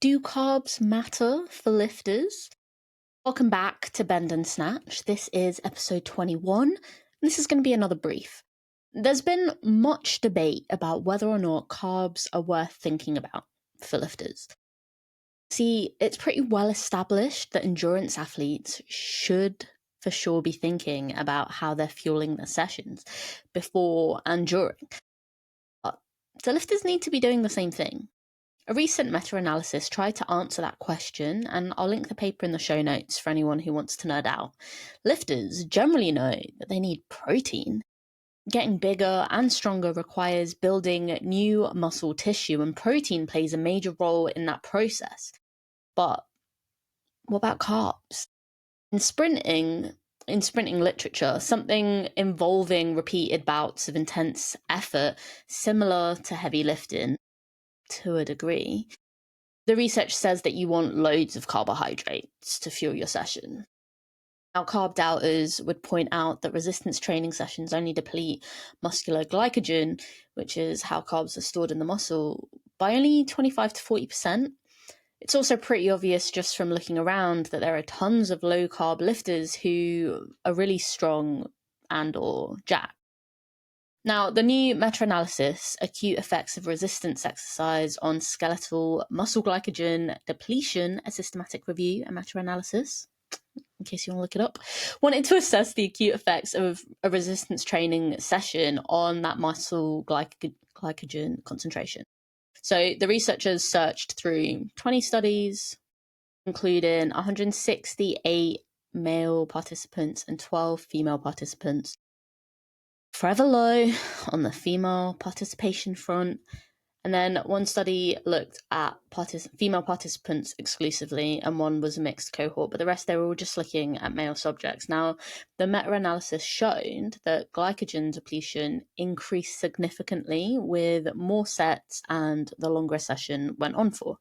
Do carbs matter for lifters? Welcome back to Bend and Snatch. This is episode 21, and this is going to be another brief. There's been much debate about whether or not carbs are worth thinking about for lifters. See, it's pretty well established that endurance athletes should for sure be thinking about how they're fueling their sessions before and during. But the lifters need to be doing the same thing. A recent meta-analysis tried to answer that question, and I'll link the paper in the show notes for anyone who wants to nerd out. Lifters generally know that they need protein. Getting bigger and stronger requires building new muscle tissue, and protein plays a major role in that process. But what about carbs? In sprinting literature, something involving repeated bouts of intense effort, similar to heavy lifting, to a degree, the research says that you want loads of carbohydrates to fuel your session. Now, carb doubters would point out that resistance training sessions only deplete muscular glycogen, which is how carbs are stored in the muscle, by only 25 to 40%. It's also pretty obvious just from looking around that there are tons of low-carb lifters who are really strong and or jacked. Now, the new meta-analysis, Acute Effects of Resistance Exercise on Skeletal Muscle Glycogen Depletion, a Systematic Review and Meta-analysis, in case you want to look it up, wanted to assess the acute effects of a resistance training session on that muscle glycogen concentration. So the researchers searched through 20 studies, including 168 male participants and 12 female participants. Forever low on the female participation front. And then one study looked at female participants exclusively, and one was a mixed cohort, but the rest, they were all just looking at male subjects. Now, the meta-analysis showed that glycogen depletion increased significantly with more sets and the longer a session went on for.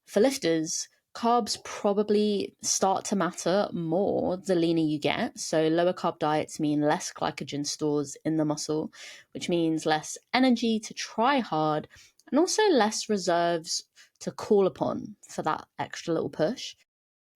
For lifters, carbs probably start to matter more the leaner you get. So lower carb diets mean less glycogen stores in the muscle, which means less energy to try hard and also less reserves to call upon for that extra little push.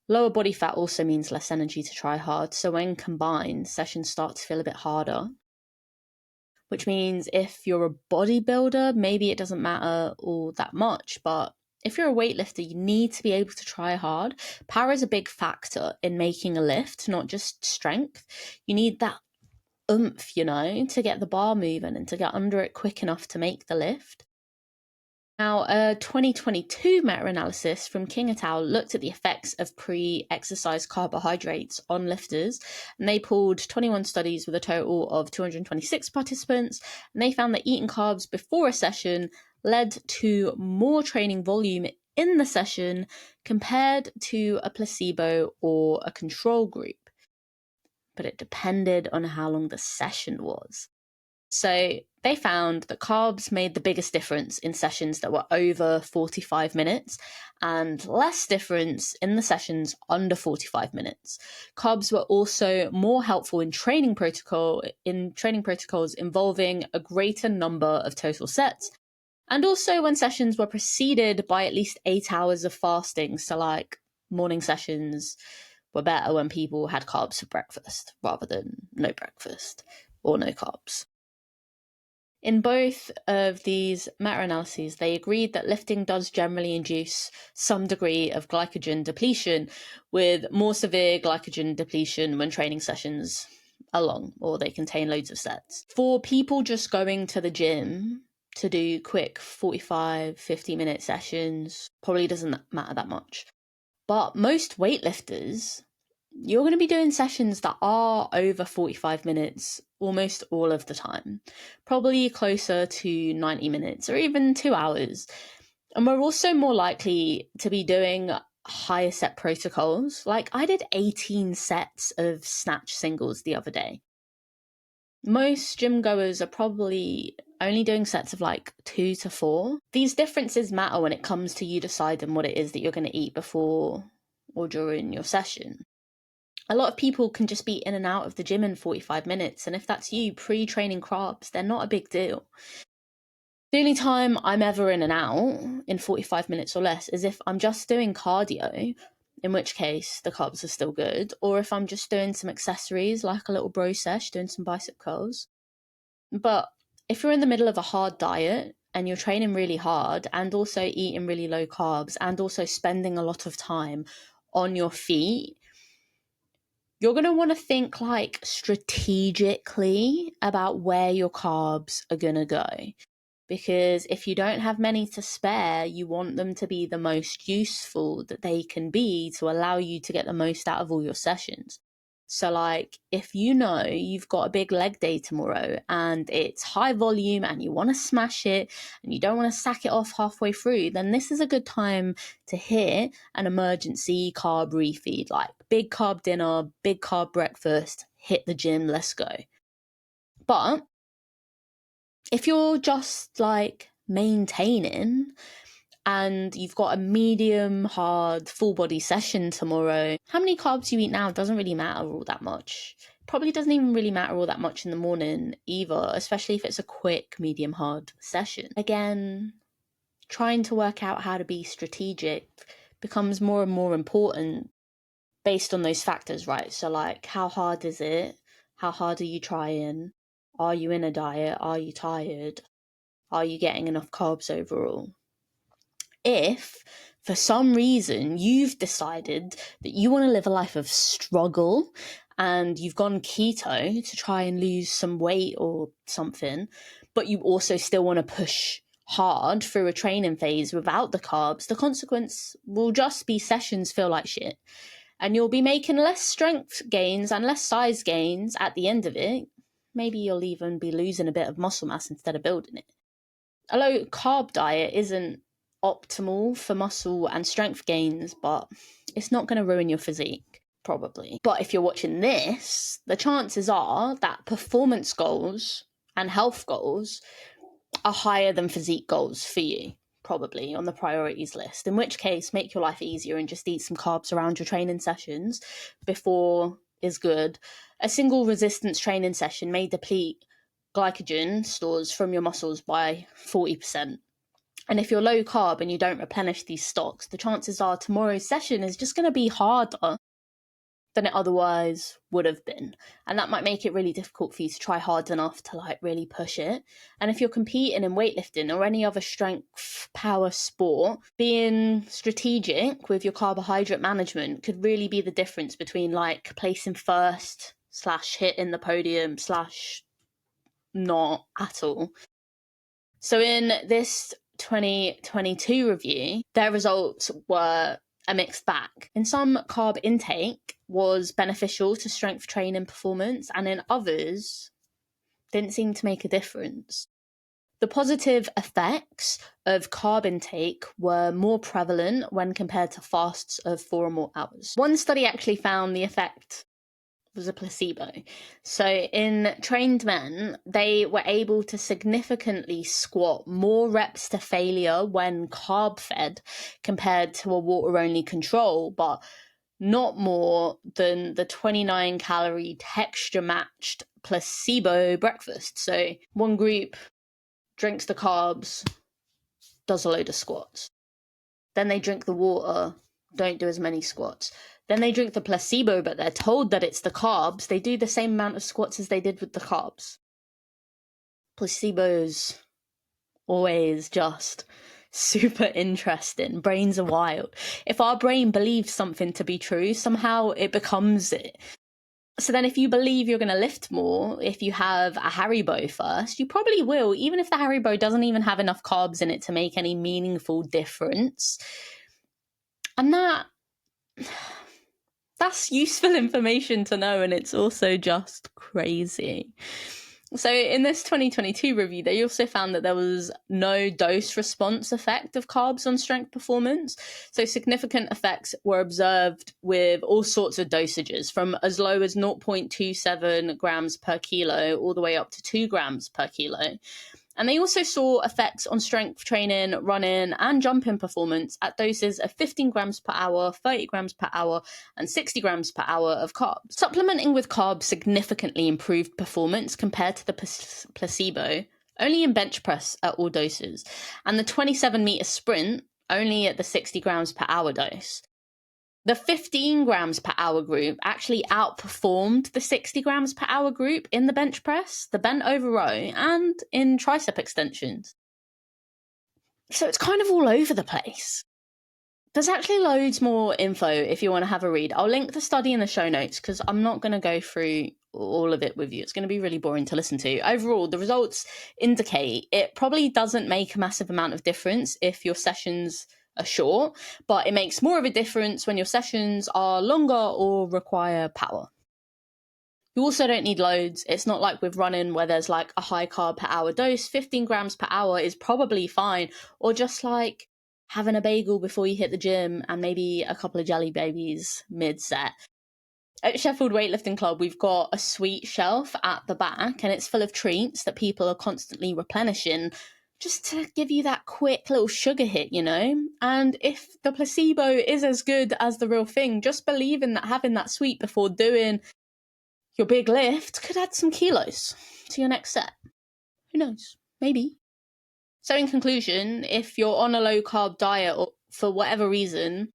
Lower body fat also means less energy to try hard. So when combined, sessions start to feel a bit harder, which means if you're a bodybuilder, maybe it doesn't matter all that much, but if you're a weightlifter, you need to be able to try hard. Power is a big factor in making a lift, not just strength. You need that oomph, to get the bar moving and to get under it quick enough to make the lift. Now, a 2022 meta-analysis from King et al. Looked at the effects of pre-exercise carbohydrates on lifters, and they pulled 21 studies with a total of 226 participants, and they found that eating carbs before a session led to more training volume in the session compared to a placebo or a control group. But it depended on how long the session was. So they found that carbs made the biggest difference in sessions that were over 45 minutes and less difference in the sessions under 45 minutes. Carbs were also more helpful in training protocols involving a greater number of total sets, and also when sessions were preceded by at least 8 hours of fasting. So like morning sessions were better when people had carbs for breakfast rather than no breakfast or no carbs. In both of these meta-analyses, they agreed that lifting does generally induce some degree of glycogen depletion, with more severe glycogen depletion when training sessions are long or they contain loads of sets. For people just going to the gym to do quick 45, 50-minute sessions, probably doesn't matter that much. But most weightlifters, you're going to be doing sessions that are over 45 minutes almost all of the time, probably closer to 90 minutes or even 2 hours. And we're also more likely to be doing higher set protocols. Like I did 18 sets of snatch singles the other day. Most gym goers are probably only doing sets of like 2 to 4. These differences matter when it comes to you deciding what it is that you're going to eat before or during your session. A lot of people can just be in and out of the gym in 45 minutes, and if that's you, pre-training carbs, they're not a big deal. The only time I'm ever in and out in 45 minutes or less is if I'm just doing cardio, in which case the carbs are still good, or if I'm just doing some accessories like a little bro sesh, doing some bicep curls. But if you're in the middle of a hard diet and you're training really hard and also eating really low carbs and also spending a lot of time on your feet, you're going to want to think like strategically about where your carbs are going to go. Because if you don't have many to spare, you want them to be the most useful that they can be to allow you to get the most out of all your sessions. So like if you know you've got a big leg day tomorrow and it's high volume and you want to smash it and you don't want to sack it off halfway through, then this is a good time to hit an emergency carb refeed, like big carb dinner, big carb breakfast, hit the gym, let's go. But if you're just like maintaining and you've got a medium hard full body session tomorrow, how many carbs you eat now doesn't really matter all that much. Probably doesn't even really matter all that much in the morning either, especially if it's a quick medium hard session. Again, trying to work out how to be strategic becomes more and more important based on those factors, right? So like, how hard is it? How hard are you trying? Are you in a diet? Are you tired? Are you getting enough carbs overall? If for some reason you've decided that you want to live a life of struggle and you've gone keto to try and lose some weight or something, but you also still want to push hard through a training phase without the carbs, the consequence will just be sessions feel like shit. And you'll be making less strength gains and less size gains at the end of it. Maybe you'll even be losing a bit of muscle mass instead of building it. A low carb diet isn't optimal for muscle and strength gains, but it's not going to ruin your physique, probably. But if you're watching this, the chances are that performance goals and health goals are higher than physique goals for you, probably on the priorities list, in which case make your life easier and just eat some carbs around your training sessions before is good. A single resistance training session may deplete glycogen stores from your muscles by 40%. And if you're low carb and you don't replenish these stocks, the chances are tomorrow's session is just going to be harder than it otherwise would have been. And that might make it really difficult for you to try hard enough to like really push it. And if you're competing in weightlifting or any other strength power sport, being strategic with your carbohydrate management could really be the difference between like placing first / hitting the podium / not at all. So in this 2022 review, their results were a mixed bag. In some, carb intake was beneficial to strength training performance, and in others, didn't seem to make a difference. The positive effects of carb intake were more prevalent when compared to fasts of 4 or more hours. One study actually found the effect was a placebo. So in trained men, they were able to significantly squat more reps to failure when carb fed compared to a water only control, but not more than the 29 calorie texture matched placebo breakfast. So one group drinks the carbs, does a load of squats. Then they drink the water, don't do as many squats. Then they drink the placebo, but they're told that it's the carbs. They do the same amount of squats as they did with the carbs. Placebos always just super interesting. Brains are wild. If our brain believes something to be true, somehow it becomes it. So then if you believe you're going to lift more, if you have a Haribo first, you probably will, even if the Haribo doesn't even have enough carbs in it to make any meaningful difference. And that's useful information to know, and it's also just crazy. So in this 2022 review, they also found that there was no dose response effect of carbs on strength performance. So significant effects were observed with all sorts of dosages, from as low as 0.27 grams per kilo all the way up to 2 grams per kilo. And they also saw effects on strength training, running, and jumping performance at doses of 15 grams per hour, 30 grams per hour, and 60 grams per hour of carbs. Supplementing with carbs significantly improved performance compared to the placebo only in bench press at all doses, and the 27-meter sprint only at the 60 grams per hour dose. The 15 grams per hour group actually outperformed the 60 grams per hour group in the bench press, the bent over row, and in tricep extensions. So it's kind of all over the place. There's actually loads more info if you want to have a read. I'll link the study in the show notes because I'm not going to go through all of it with you. It's going to be really boring to listen to. Overall, the results indicate it probably doesn't make a massive amount of difference if your sessions are short, but it makes more of a difference when your sessions are longer or require power. You also don't need loads. It's not like with running where there's like a high carb per hour dose. 15 grams per hour is probably fine, or just like having a bagel before you hit the gym and maybe a couple of jelly babies mid-set. At Sheffield Weightlifting Club, we've got a sweet shelf at the back and it's full of treats that people are constantly replenishing just to give you that quick little sugar hit, you know? And if the placebo is as good as the real thing, just believing that having that sweet before doing your big lift could add some kilos to your next set. Who knows? Maybe. So in conclusion, if you're on a low carb diet or for whatever reason,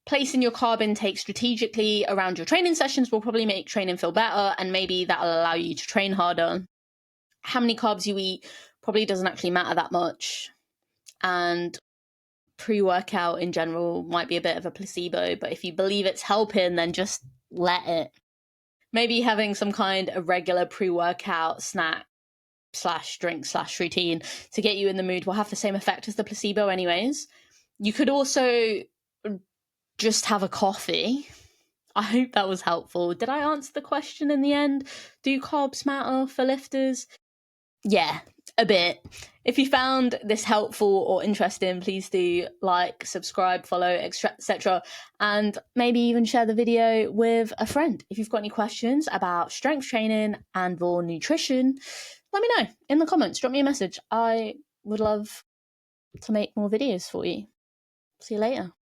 placing your carb intake strategically around your training sessions will probably make training feel better, and maybe that'll allow you to train harder. How many carbs you eat probably doesn't actually matter that much. And pre-workout in general might be a bit of a placebo, but if you believe it's helping, then just let it. Maybe having some kind of regular pre-workout snack / drink / routine to get you in the mood will have the same effect as the placebo anyways. You could also just have a coffee. I hope that was helpful. Did I answer the question in the end? Do carbs matter for lifters? Yeah, a bit. If you found this helpful or interesting, please do like, subscribe, follow, etc. And maybe even share the video with a friend. If you've got any questions about strength training and or nutrition, let me know in the comments. Drop me a message. I would love to make more videos for you. See you later.